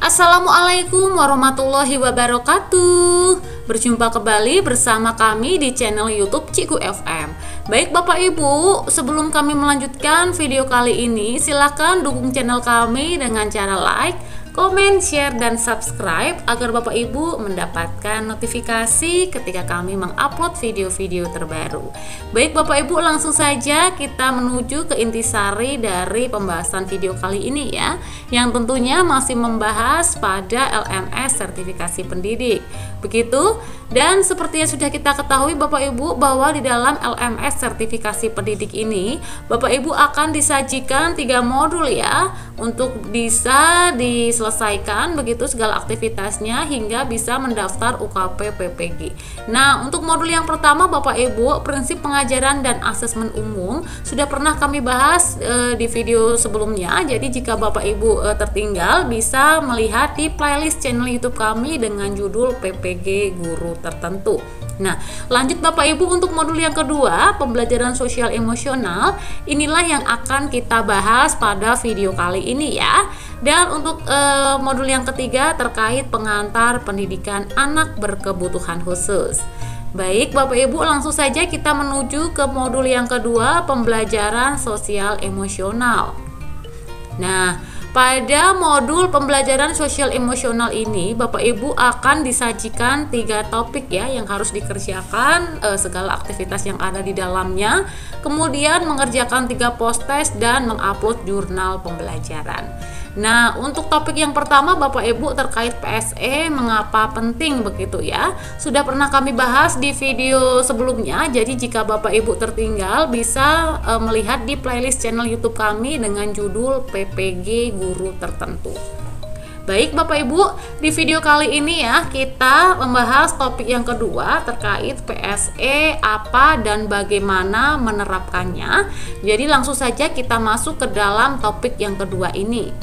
Assalamualaikum warahmatullahi wabarakatuh. Berjumpa kembali bersama kami di channel YouTube Cikgu FM. Baik Bapak Ibu, sebelum kami melanjutkan video kali ini, silakan dukung channel kami dengan cara like, komen, share, dan subscribe agar Bapak Ibu mendapatkan notifikasi ketika kami mengupload video-video terbaru. Baik Bapak Ibu, langsung saja kita menuju ke intisari dari pembahasan video kali ini ya, yang tentunya masih membahas pada LMS sertifikasi pendidik. Begitu, dan seperti yang sudah kita ketahui Bapak Ibu bahwa di dalam LMS sertifikasi pendidik ini Bapak Ibu akan disajikan 3 modul ya, untuk bisa diselesaikan begitu segala aktivitasnya hingga bisa mendaftar UKP PPG. Nah, untuk modul yang pertama Bapak Ibu, prinsip pengajaran dan asesmen umum sudah pernah kami bahas di video sebelumnya. Jadi jika Bapak Ibu tertinggal, bisa melihat di playlist channel YouTube kami dengan judul PPG Guru Tertentu. Nah, lanjut Bapak Ibu, untuk modul yang kedua, pembelajaran sosial emosional, inilah yang akan kita bahas pada video kali ini ya. Dan untuk modul yang ketiga terkait pengantar pendidikan anak berkebutuhan khusus. Baik Bapak Ibu, langsung saja kita menuju ke modul yang kedua, pembelajaran sosial emosional. Nah, pada modul pembelajaran sosial emosional ini Bapak Ibu akan disajikan 3 topik ya, yang harus dikerjakan, segala aktivitas yang ada di dalamnya, kemudian mengerjakan 3 post test dan mengupload jurnal pembelajaran. Nah, untuk topik yang pertama Bapak Ibu terkait PSE, mengapa penting begitu ya, sudah pernah kami bahas di video sebelumnya. Jadi jika Bapak Ibu tertinggal, bisa melihat di playlist channel YouTube kami dengan judul PPG Guru Tertentu. Baik Bapak Ibu, di video kali ini ya kita membahas topik yang kedua terkait PSE, apa dan bagaimana menerapkannya. Jadi langsung saja kita masuk ke dalam topik yang kedua ini.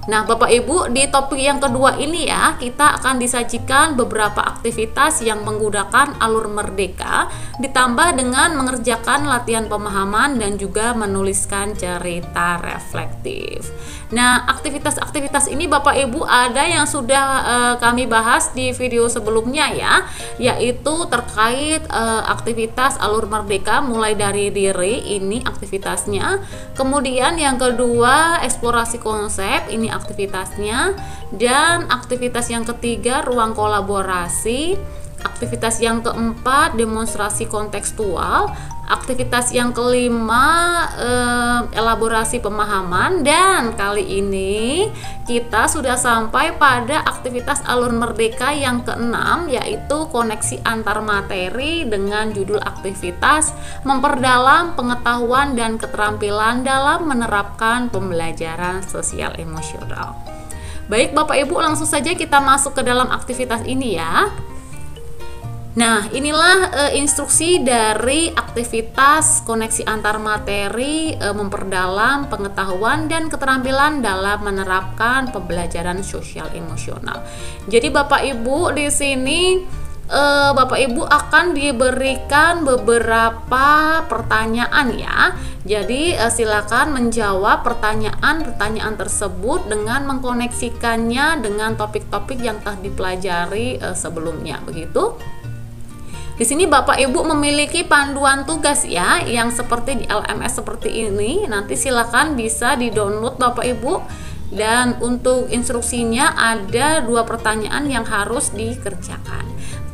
Nah Bapak Ibu, di topik yang kedua ini ya, kita akan disajikan beberapa aktivitas yang menggunakan alur merdeka, ditambah dengan mengerjakan latihan pemahaman dan juga menuliskan cerita reflektif. Nah, aktivitas-aktivitas ini Bapak Ibu ada yang sudah kami bahas di video sebelumnya ya, yaitu terkait aktivitas alur merdeka mulai dari diri, ini aktivitasnya. Kemudian yang kedua, eksplorasi konsep, ini aktivitasnya. Dan aktivitas yang ketiga, ruang kolaborasi. Aktivitas yang keempat, demonstrasi kontekstual. Aktivitas yang kelima, elaborasi pemahaman. Dan kali ini kita sudah sampai pada aktivitas alur merdeka yang keenam, yaitu koneksi antar materi, dengan judul aktivitas memperdalam pengetahuan dan keterampilan dalam menerapkan pembelajaran sosial emosional. Baik Bapak Ibu, langsung saja kita masuk ke dalam aktivitas ini ya. Nah, inilah instruksi dari aktivitas koneksi antar materi, memperdalam pengetahuan dan keterampilan dalam menerapkan pembelajaran sosial emosional. Jadi Bapak Ibu di sini Bapak Ibu akan diberikan beberapa pertanyaan ya. Jadi silakan menjawab pertanyaan-pertanyaan tersebut dengan mengkoneksikannya dengan topik-topik yang telah dipelajari sebelumnya, begitu. Di sini Bapak Ibu memiliki panduan tugas ya, yang seperti di LMS seperti ini. Nanti silakan bisa di-download Bapak Ibu. Dan untuk instruksinya ada 2 pertanyaan yang harus dikerjakan.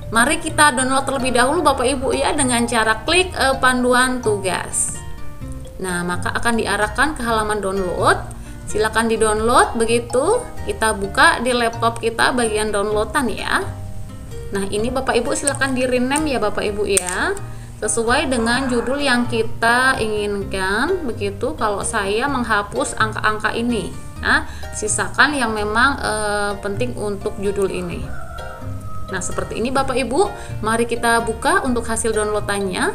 Mari kita download terlebih dahulu Bapak Ibu ya, dengan cara klik panduan tugas. Nah, maka akan diarahkan ke halaman download. Silakan di-download, begitu. Kita buka di laptop kita bagian downloadan ya. Nah, ini Bapak Ibu silakan di rename ya Bapak Ibu ya, sesuai dengan judul yang kita inginkan, begitu. Kalau saya menghapus angka-angka ini, nah, sisakan yang memang penting untuk judul ini. Nah, seperti ini Bapak Ibu. Mari kita buka untuk hasil downloadannya.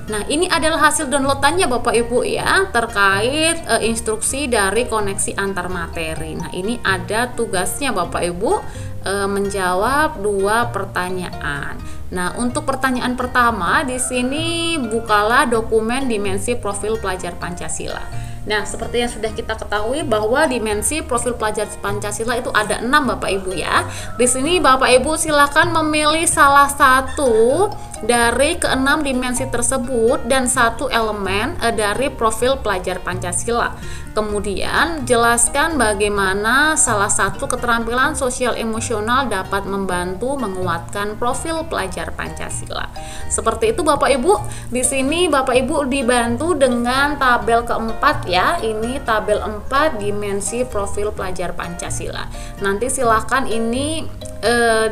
Nah, ini adalah hasil downloadannya Bapak Ibu ya, terkait instruksi dari koneksi antar materi. Nah, ini ada tugasnya Bapak Ibu, menjawab 2 pertanyaan. Nah, untuk pertanyaan pertama di sini, bukalah dokumen dimensi profil pelajar Pancasila. Nah, seperti yang sudah kita ketahui bahwa dimensi profil pelajar Pancasila itu ada 6 Bapak Ibu ya. Di sini Bapak Ibu silakan memilih salah satu dari keenam dimensi tersebut dan satu elemen dari profil pelajar Pancasila. Kemudian jelaskan bagaimana salah satu keterampilan sosial emosional dapat membantu menguatkan profil pelajar Pancasila. Seperti itu Bapak Ibu. Di sini Bapak Ibu dibantu dengan tabel keempat ya. Ini tabel 4 dimensi profil pelajar Pancasila. Nanti silahkan ini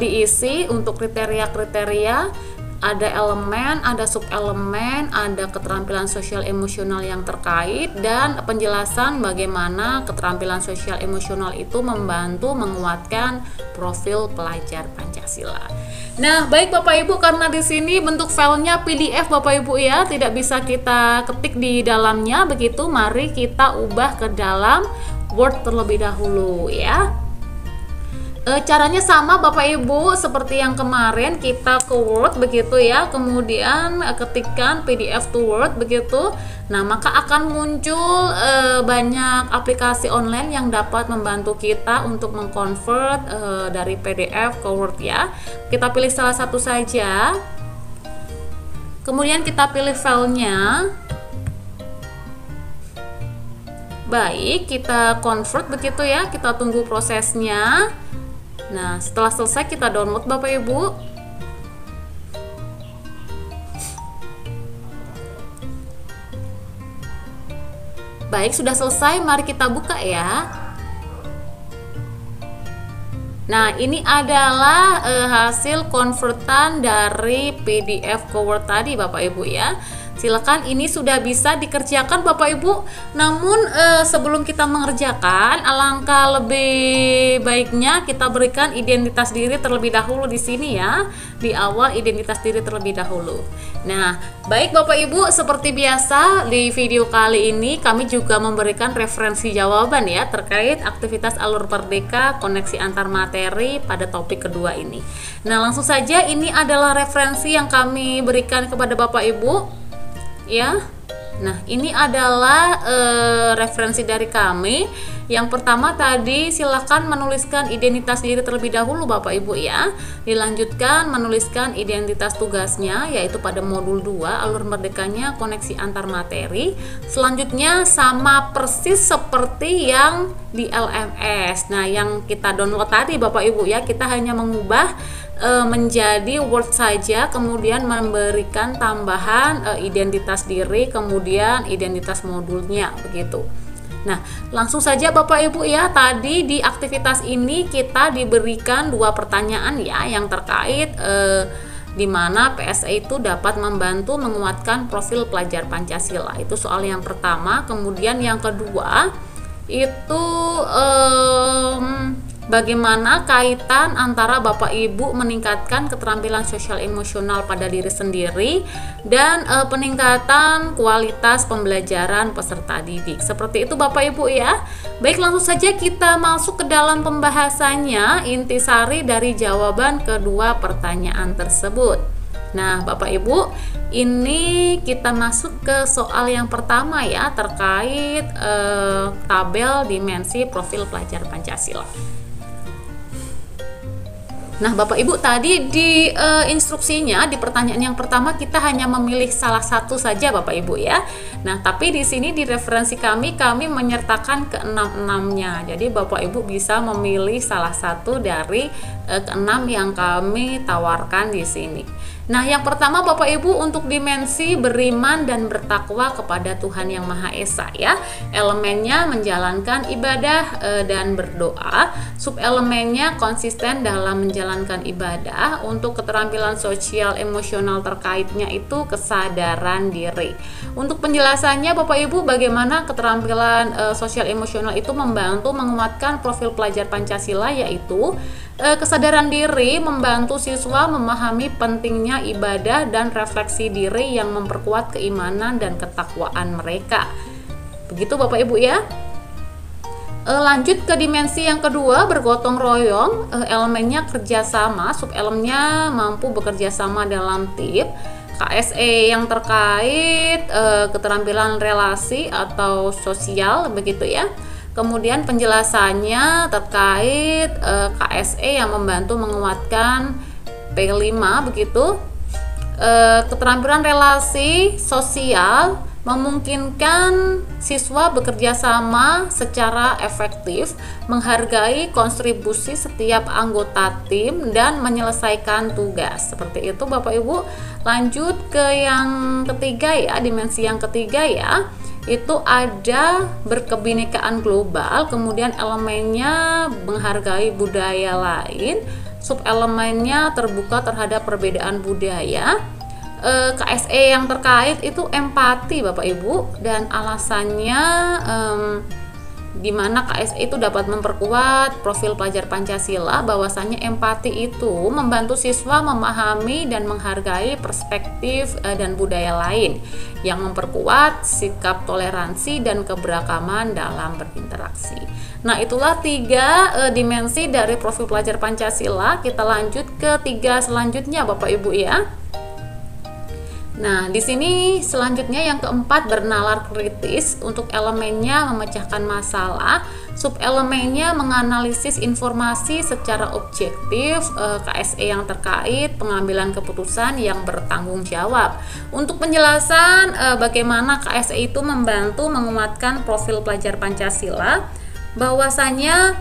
diisi untuk kriteria-kriteria. Ada elemen, ada subelemen, ada keterampilan sosial emosional yang terkait, dan penjelasan bagaimana keterampilan sosial emosional itu membantu menguatkan profil pelajar Pancasila. Nah, baik Bapak Ibu, karena di sini bentuk filenya PDF Bapak Ibu ya, tidak bisa kita ketik di dalamnya, begitu mari kita ubah ke dalam Word terlebih dahulu ya. Caranya sama Bapak Ibu seperti yang kemarin, kita ke Word begitu ya, kemudian ketikkan PDF to Word begitu. Nah, maka akan muncul banyak aplikasi online yang dapat membantu kita untuk mengkonvert dari PDF ke Word ya. Kita pilih salah satu saja, kemudian kita pilih filenya. Baik, kita convert begitu ya, kita tunggu prosesnya. Nah, setelah selesai kita download Bapak Ibu. Baik, sudah selesai, mari kita buka ya. Nah, ini adalah hasil konvertan dari PDF ke Word tadi Bapak Ibu ya. Silakan, ini sudah bisa dikerjakan Bapak Ibu. Namun sebelum kita mengerjakan, alangkah lebih baiknya kita berikan identitas diri terlebih dahulu di sini ya. Di awal identitas diri terlebih dahulu. Nah, baik Bapak Ibu, seperti biasa di video kali ini kami juga memberikan referensi jawaban ya terkait aktivitas alur Merdeka koneksi antar materi pada topik kedua ini. Nah, langsung saja ini adalah referensi yang kami berikan kepada Bapak Ibu. Ya, nah ini adalah referensi dari kami. Yang pertama tadi silakan menuliskan identitas diri terlebih dahulu Bapak Ibu ya. Dilanjutkan menuliskan identitas tugasnya yaitu pada modul 2 alur merdekanya koneksi antar materi. Selanjutnya sama persis seperti yang di LMS. Nah, yang kita download tadi Bapak Ibu ya, kita hanya mengubah menjadi Word saja, kemudian memberikan tambahan identitas diri, kemudian identitas modulnya begitu. Nah, langsung saja Bapak Ibu ya, tadi di aktivitas ini kita diberikan 2 pertanyaan ya yang terkait di mana PSE itu dapat membantu menguatkan profil pelajar Pancasila. Itu soal yang pertama. Kemudian yang kedua itu bagaimana kaitan antara Bapak Ibu meningkatkan keterampilan sosial emosional pada diri sendiri dan peningkatan kualitas pembelajaran peserta didik. Seperti itu Bapak Ibu ya. Baik, langsung saja kita masuk ke dalam pembahasannya, intisari dari jawaban kedua pertanyaan tersebut. Nah, Bapak Ibu, ini kita masuk ke soal yang pertama ya terkait tabel dimensi profil pelajar Pancasila. Nah, Bapak Ibu, tadi di instruksinya di pertanyaan yang pertama kita hanya memilih salah satu saja Bapak Ibu ya. Nah, tapi di sini di referensi kami menyertakan keenam-enamnya. Jadi Bapak Ibu bisa memilih salah satu dari keenam yang kami tawarkan di sini. Nah, yang pertama Bapak Ibu untuk dimensi beriman dan bertakwa kepada Tuhan Yang Maha Esa ya. Elemennya menjalankan ibadah dan berdoa. Subelemennya konsisten dalam menjalankan ibadah. Untuk keterampilan sosial emosional terkaitnya itu kesadaran diri. Untuk penjelasannya Bapak Ibu, bagaimana keterampilan sosial emosional itu membantu menguatkan profil pelajar Pancasila, yaitu kesadaran diri membantu siswa memahami pentingnya ibadah dan refleksi diri yang memperkuat keimanan dan ketakwaan mereka. Begitu Bapak Ibu ya. Lanjut ke dimensi yang kedua, bergotong royong. Elemennya kerjasama, subelemennya mampu bekerja sama dalam tim. KSE yang terkait keterampilan relasi atau sosial begitu ya. Kemudian penjelasannya terkait KSE yang membantu menguatkan P5 begitu. Keterampilan relasi sosial memungkinkan siswa bekerja sama secara efektif, menghargai kontribusi setiap anggota tim dan menyelesaikan tugas. Seperti itu Bapak Ibu. Lanjut ke yang ketiga ya, dimensi yang ketiga ya. Itu ada berkebinekaan global, kemudian elemennya menghargai budaya lain, subelemennya terbuka terhadap perbedaan budaya. KSE yang terkait itu empati Bapak Ibu, dan alasannya di mana KSE itu dapat memperkuat profil pelajar Pancasila, bahwasannya empati itu membantu siswa memahami dan menghargai perspektif dan budaya lain yang memperkuat sikap toleransi dan keberagaman dalam berinteraksi. Nah, itulah 3 dimensi dari profil pelajar Pancasila. Kita lanjut ke 3 selanjutnya Bapak Ibu ya. Nah, di sini selanjutnya yang keempat bernalar kritis. Untuk elemennya memecahkan masalah, subelemennya menganalisis informasi secara objektif, KSE yang terkait pengambilan keputusan yang bertanggung jawab. Untuk penjelasan bagaimana KSE itu membantu menguatkan profil pelajar Pancasila, bahwasanya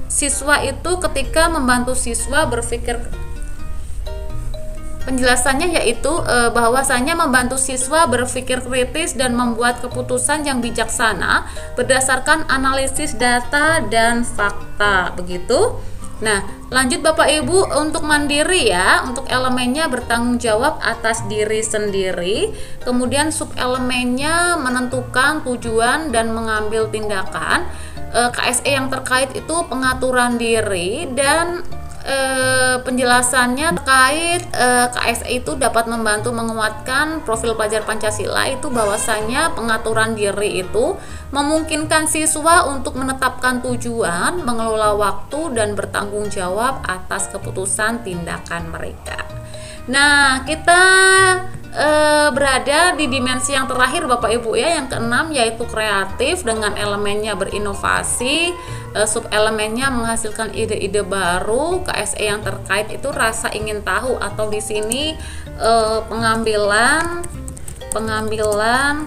siswa itu ketika membantu siswa berpikir, penjelasannya yaitu bahwasanya membantu siswa berpikir kritis dan membuat keputusan yang bijaksana berdasarkan analisis data dan fakta begitu. Nah, lanjut Bapak Ibu, untuk mandiri ya, untuk elemennya bertanggung jawab atas diri sendiri, kemudian subelemennya menentukan tujuan dan mengambil tindakan. KSE yang terkait itu pengaturan diri, dan penjelasannya terkait KSE itu dapat membantu menguatkan profil pelajar Pancasila, itu bahwasanya pengaturan diri itu memungkinkan siswa untuk menetapkan tujuan, mengelola waktu, dan bertanggung jawab atas keputusan tindakan mereka. Nah, kita berada di dimensi yang terakhir Bapak Ibu ya, yang keenam, yaitu kreatif dengan elemennya berinovasi, subelemennya menghasilkan ide-ide baru. KSE yang terkait itu rasa ingin tahu, atau di sini pengambilan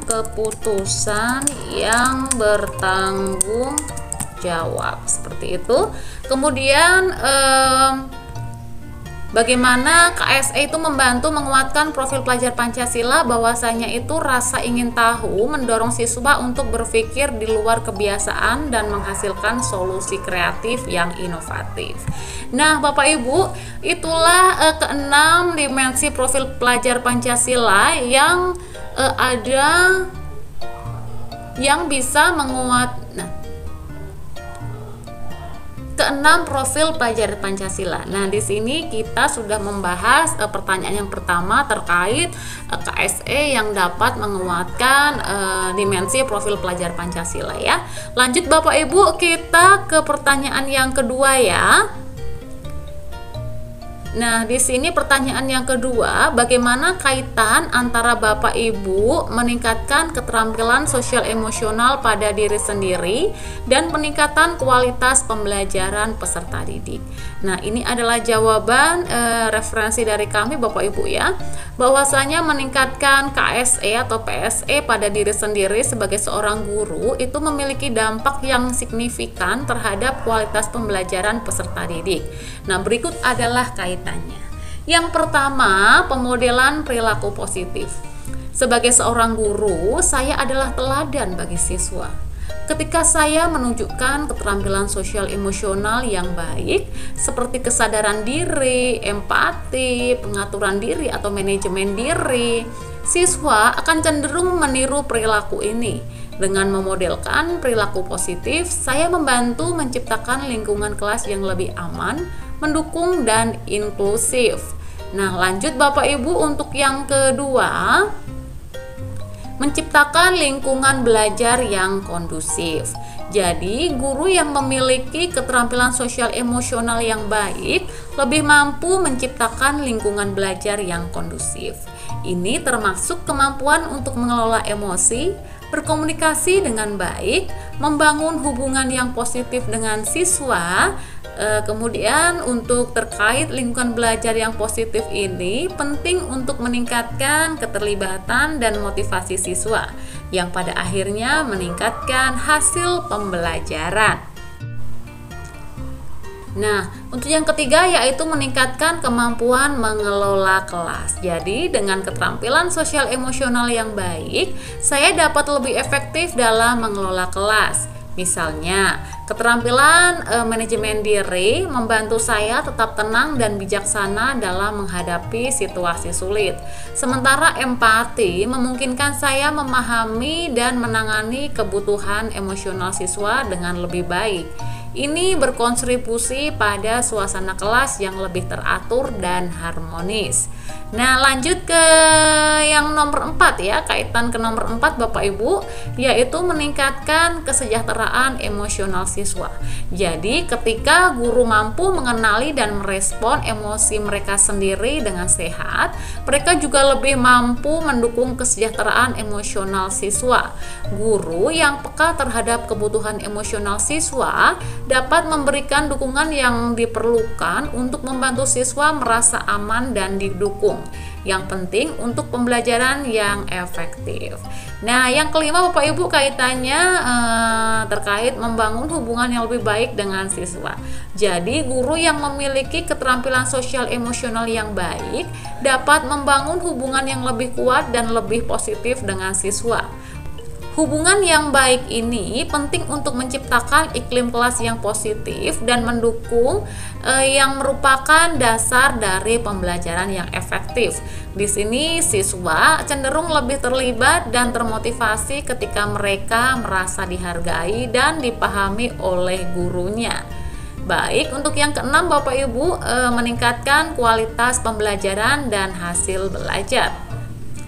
keputusan yang bertanggung jawab, seperti itu. Kemudian bagaimana KSE itu membantu menguatkan profil pelajar Pancasila, bahwasanya itu rasa ingin tahu mendorong siswa untuk berpikir di luar kebiasaan dan menghasilkan solusi kreatif yang inovatif. Nah, Bapak Ibu, itulah keenam dimensi profil pelajar Pancasila yang ada yang bisa menguat. Keenam profil pelajar Pancasila. Nah, di sini kita sudah membahas pertanyaan yang pertama terkait KSE yang dapat menguatkan dimensi profil pelajar Pancasila ya. Lanjut Bapak Ibu, kita ke pertanyaan yang kedua ya. Nah, di sini pertanyaan yang kedua, bagaimana kaitan antara Bapak Ibu meningkatkan keterampilan sosial emosional pada diri sendiri dan peningkatan kualitas pembelajaran peserta didik? Nah, ini adalah jawaban referensi dari kami Bapak Ibu ya, bahwasanya meningkatkan KSE atau PSE pada diri sendiri sebagai seorang guru itu memiliki dampak yang signifikan terhadap kualitas pembelajaran peserta didik. Nah, berikut adalah kaitannya. Yang pertama, pemodelan perilaku positif. Sebagai seorang guru, saya adalah teladan bagi siswa. Ketika saya menunjukkan keterampilan sosial emosional yang baik, seperti kesadaran diri, empati, pengaturan diri atau manajemen diri, siswa akan cenderung meniru perilaku ini. Dengan memodelkan perilaku positif, saya membantu menciptakan lingkungan kelas yang lebih aman, mendukung, dan inklusif. Nah, lanjut Bapak Ibu, untuk yang kedua, Menciptakan lingkungan belajar yang kondusif. Jadi, guru yang memiliki keterampilan sosial emosional yang baik lebih mampu menciptakan lingkungan belajar yang kondusif. Ini termasuk kemampuan untuk mengelola emosi, berkomunikasi dengan baik, membangun hubungan yang positif dengan siswa. Kemudian untuk terkait lingkungan belajar yang positif ini penting untuk meningkatkan keterlibatan dan motivasi siswa yang pada akhirnya meningkatkan hasil pembelajaran. Nah, untuk yang ketiga yaitu meningkatkan kemampuan mengelola kelas. Jadi, dengan keterampilan sosial emosional yang baik, saya dapat lebih efektif dalam mengelola kelas. Misalnya, keterampilan manajemen diri membantu saya tetap tenang dan bijaksana dalam menghadapi situasi sulit. Sementara empati memungkinkan saya memahami dan menangani kebutuhan emosional siswa dengan lebih baik. Ini berkontribusi pada suasana kelas yang lebih teratur dan harmonis. Nah, lanjut ke yang nomor 4 ya, kaitan ke nomor 4 Bapak Ibu, yaitu meningkatkan kesejahteraan emosional siswa. Jadi, ketika guru mampu mengenali dan merespon emosi mereka sendiri dengan sehat, mereka juga lebih mampu mendukung kesejahteraan emosional siswa. Guru yang peka terhadap kebutuhan emosional siswa dapat memberikan dukungan yang diperlukan untuk membantu siswa merasa aman dan didukung. Yang penting untuk pembelajaran yang efektif. Nah, yang kelima Bapak Ibu kaitannya terkait membangun hubungan yang lebih baik dengan siswa. Jadi, guru yang memiliki keterampilan sosial emosional yang baik dapat membangun hubungan yang lebih kuat dan lebih positif dengan siswa. Hubungan yang baik ini penting untuk menciptakan iklim kelas yang positif dan mendukung yang merupakan dasar dari pembelajaran yang efektif. Di sini siswa cenderung lebih terlibat dan termotivasi ketika mereka merasa dihargai dan dipahami oleh gurunya. Baik, untuk yang keenam Bapak Ibu, meningkatkan kualitas pembelajaran dan hasil belajar.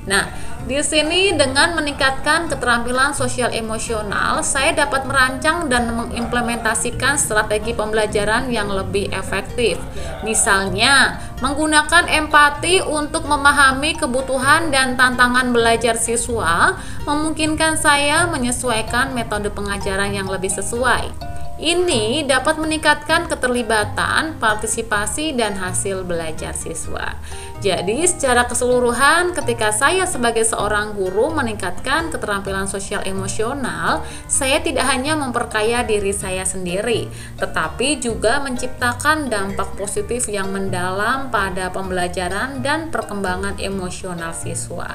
Nah, di sini dengan meningkatkan keterampilan sosial emosional, saya dapat merancang dan mengimplementasikan strategi pembelajaran yang lebih efektif. Misalnya, menggunakan empati untuk memahami kebutuhan dan tantangan belajar siswa, memungkinkan saya menyesuaikan metode pengajaran yang lebih sesuai. Ini dapat meningkatkan keterlibatan, partisipasi, dan hasil belajar siswa. Jadi, secara keseluruhan, ketika saya sebagai seorang guru meningkatkan keterampilan sosial emosional, saya tidak hanya memperkaya diri saya sendiri, tetapi juga menciptakan dampak positif yang mendalam pada pembelajaran dan perkembangan emosional siswa.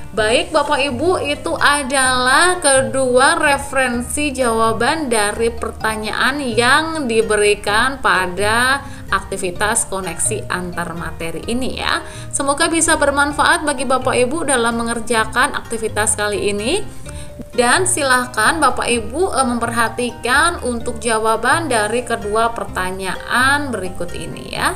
Baik Bapak Ibu, itu adalah kedua referensi jawaban dari pertanyaan yang diberikan pada aktivitas koneksi antar materi ini ya. Semoga bisa bermanfaat bagi Bapak Ibu dalam mengerjakan aktivitas kali ini. Dan silahkan Bapak Ibu memperhatikan untuk jawaban dari kedua pertanyaan berikut ini ya.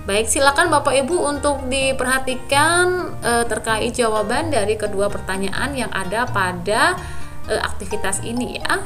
Baik, silakan Bapak Ibu untuk diperhatikan terkait jawaban dari kedua pertanyaan yang ada pada aktivitas ini ya.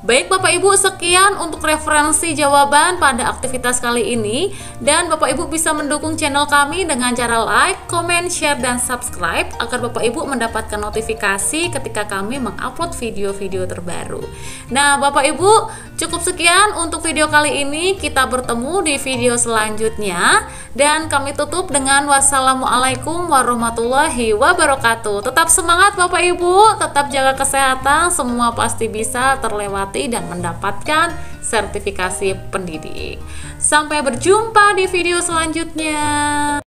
Baik Bapak Ibu, sekian untuk referensi jawaban pada aktivitas kali ini. Dan Bapak Ibu bisa mendukung channel kami dengan cara like, comment, share, dan subscribe agar Bapak Ibu mendapatkan notifikasi ketika kami mengupload video-video terbaru. Nah Bapak Ibu, cukup sekian untuk video kali ini. Kita bertemu di video selanjutnya. Dan kami tutup dengan wassalamualaikum warahmatullahi wabarakatuh. Tetap semangat Bapak Ibu, tetap jaga kesehatan, semua pasti bisa terlewati dan mendapatkan sertifikasi pendidik. Sampai berjumpa di video selanjutnya.